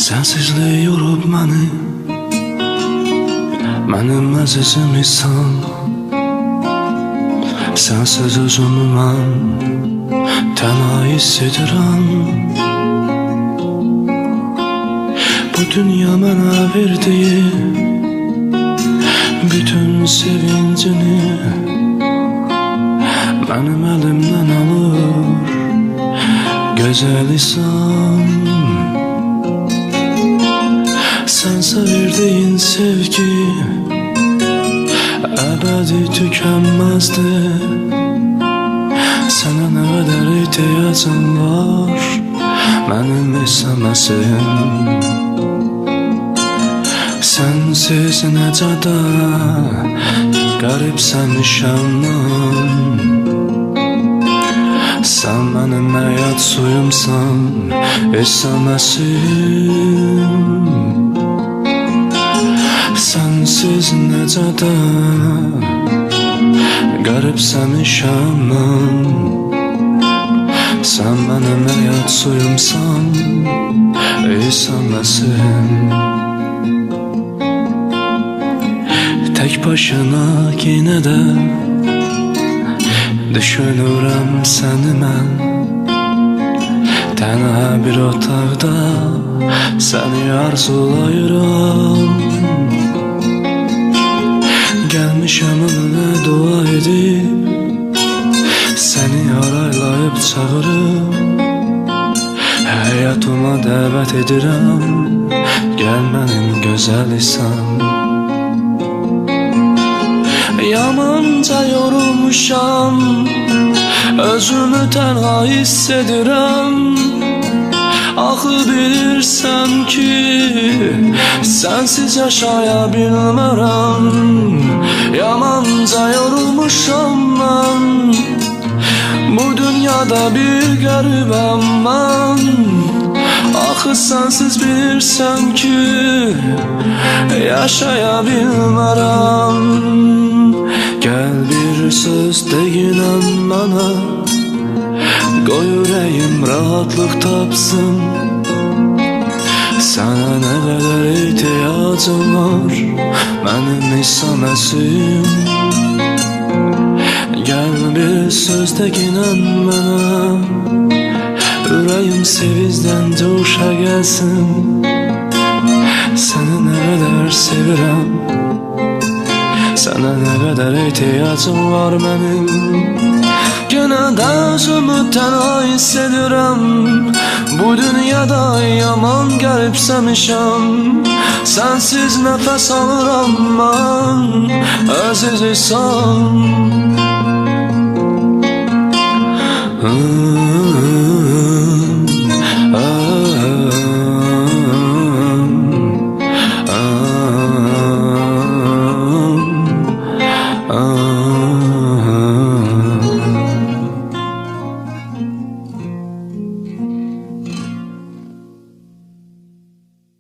Sensizliği yorub məni, mənim əzizim isən. Sənsiz özümü mən tənha hiss edirəm. Bu dünya mənə verdiyi bütün sevincini mənim əlimdən alır. Gözəl isən, sənsə verdiyin sevgi əbədi tükənməzdir. Sənə nə qədər ehtiyacım var mənim istəməsin. Sənsiz necədə qəribsəmişəm mən. Sən mənim həyat suyumsan, istəməsin. Sənsiz necədə qəribsəmişəm mən. Sən mənim həyat suyumsan, istəməsin. Tək başına yenə də düşünürəm səni mən. Tənha bir otaqda səni arzulayıram. Gəlmişəm önünə dua edib, səni araylayıb çağırıb. Həyatıma dəvət edirəm, gəl mənim gözəl isən. Yamanca yorulmuşam, özümü tənha hiss edirəm. Axı bilirsən ki, sənsiz yaşaya bilmərəm. Yamanca yorulmuşam mən, bu dünyada bir qəribəm mən. Axı sənsiz bilirsən ki, yaşaya bilmərəm. Gəl bir söz deyinən mənə, qoy ürəyim rahatlıq tapsın. Sənə nə qədər ehtiyacım var mənim istəməsin. Gəl bir söz deyinən mənə, ürəyim sevinçdən coşa gəlsin. Səni nə qədər sevirəm, sənə nə qədər ehtiyacım var mənim. Yenə də özümü tənha hiss edirəm. Bu dünyada yaman qəribsəmişəm. Sənsiz nəfəs alıram mən, əziz isən.